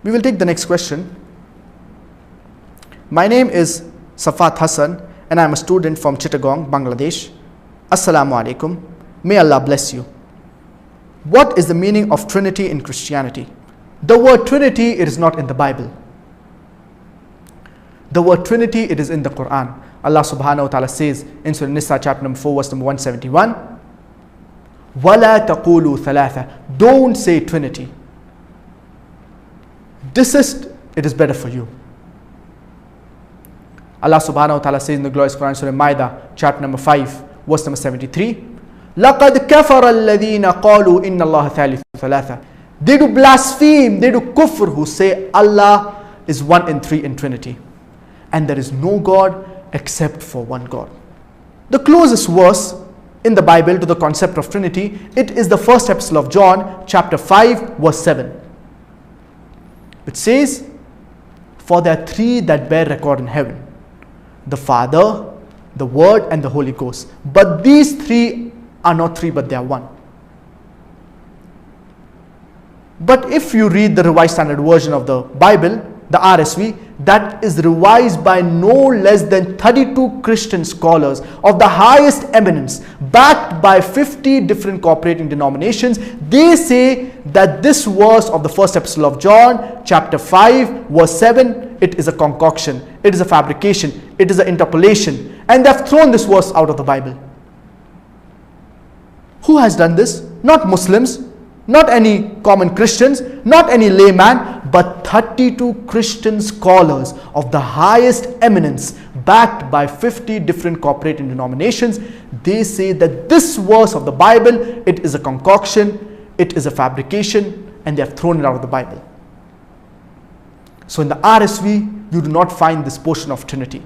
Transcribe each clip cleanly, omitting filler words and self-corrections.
We will take the next question. My name is Safat Hassan and I am a student from Chittagong, Bangladesh. Assalamu alaikum. May Allah bless you. What is the meaning of Trinity in Christianity? The word Trinity, it is not in the Bible. The word Trinity, it is in the Quran. Allah subhanahu wa ta'ala says in Surah Nisa chapter number 4 verse number 171, وَلَا تَقُولُوا ثَلَاثَ. Don't say Trinity. Desist, it is better for you. Allah subhanahu wa ta'ala says in the glorious Quran, Surah Ma'idah chapter number 5 verse number 73, لَقَدْ كَفَرَ الَّذِينَ قَالُوا إِنَّ اللَّهَ ثَالِثُ ثَلَاثَ. They do blaspheme, they do kufr, who say Allah is one in three in Trinity. And there is no God except for one God. The closest verse in the Bible to the concept of Trinity, it is the first epistle of John, chapter 5, verse 7. It says, for there are three that bear record in heaven, the Father, the Word, and the Holy Ghost. But these three are not three, but they are one. But if you read the Revised Standard Version of the Bible, the RSV, that is revised by no less than 32 Christian scholars of the highest eminence, backed by 50 different cooperating denominations. They say that this verse of the first epistle of John, chapter 5, verse 7, it is a concoction, it is a fabrication, it is an interpolation, and they have thrown this verse out of the Bible. Who has done this? Not Muslims, not any common Christians, not any layman, but 32 Christian scholars of the highest eminence, backed by 50 different cooperating denominations. They say that this verse of the Bible, it is a concoction, it is a fabrication, and they have thrown it out of the Bible. So in the RSV, you do not find this portion of Trinity.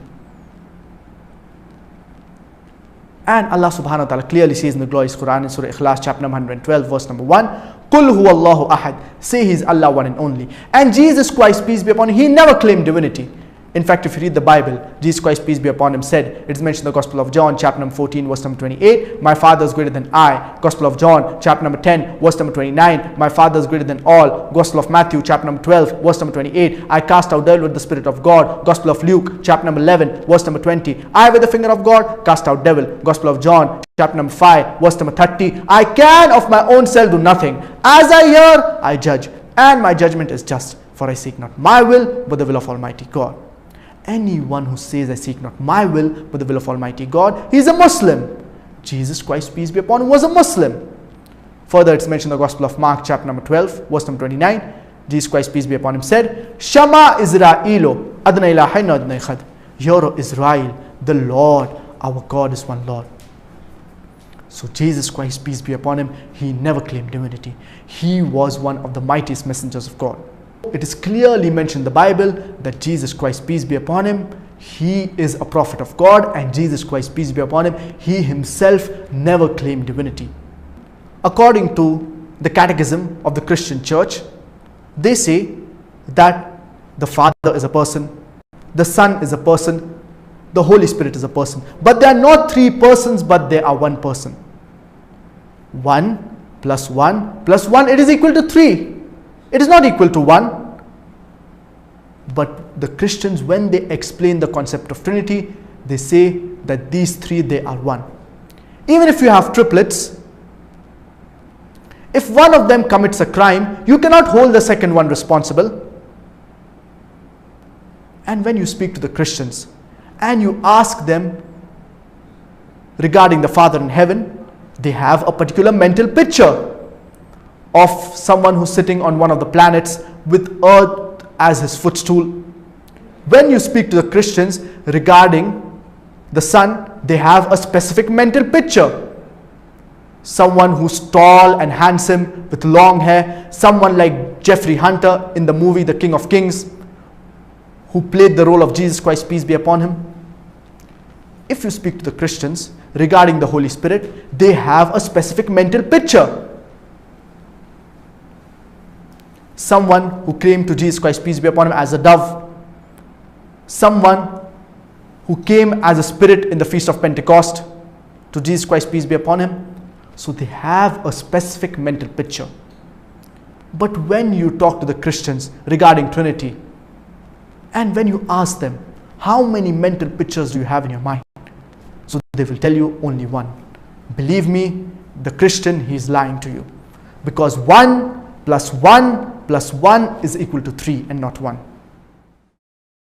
And Allah subhanahu wa ta'ala clearly says in the glorious Quran in Surah Ikhlas chapter number 112 verse number 1, Qul huwa Allahu ahad. Say He is Allah one and only. And Jesus Christ, peace be upon Him, He never claimed divinity. In fact, if you read the Bible, Jesus Christ, peace be upon Him, said, it is mentioned in the Gospel of John chapter number 14 verse number 28, my Father is greater than I. Gospel of John chapter number 10 verse number 29, my Father is greater than all. Gospel of Matthew chapter number 12 verse number 28, I cast out devil with the Spirit of God. Gospel of Luke chapter number 11 verse number 20, I with the finger of God cast out devil. Gospel of John chapter number 5 verse number 30, I can of my own self do nothing. As I hear, I judge, and my judgment is just, for I seek not my will but the will of Almighty God. Anyone who says I seek not my will but the will of Almighty God, he is a Muslim. Jesus Christ, peace be upon Him, was a Muslim. Further, it's mentioned in the Gospel of Mark chapter number 12 verse number 29, Jesus Christ, peace be upon Him, said, Shama Israelo Adna ilaha illa Adna echad. Hear, O Israel, the Lord our God is one Lord. So Jesus Christ, peace be upon Him, He never claimed divinity. He was one of the mightiest messengers of God. It is clearly mentioned in the Bible that Jesus Christ, peace be upon Him, He is a prophet of God, and Jesus Christ, peace be upon Him, He Himself never claimed divinity. According to the Catechism of the Christian Church, they say that the Father is a person, the Son is a person, the Holy Spirit is a person. But they are not three persons, but they are one person. 1 plus 1 plus 1, it is equal to 3. It is not equal to 1. But the Christians, when they explain the concept of Trinity, they say that these three, they are one. Even if you have triplets, if one of them commits a crime, you cannot hold the second one responsible. And when you speak to the Christians and you ask them regarding the Father in heaven, they have a particular mental picture of someone who's sitting on one of the planets with earth as his footstool. When you speak to the Christians regarding the Son, they have a specific mental picture. Someone who's tall and handsome with long hair, someone like Jeffrey Hunter in the movie The King of Kings, who played the role of Jesus Christ, peace be upon Him. If you speak to the Christians regarding the Holy Spirit, they have a specific mental picture. Someone who came to Jesus Christ, peace be upon Him, as a dove. Someone who came as a spirit in the Feast of Pentecost to Jesus Christ, peace be upon Him. So they have a specific mental picture. But when you talk to the Christians regarding Trinity, and when you ask them, how many mental pictures do you have in your mind? So they will tell you only one. Believe me, the Christian, he is lying to you. Because 1 + 1 + 1 is equal to 3 and not 1.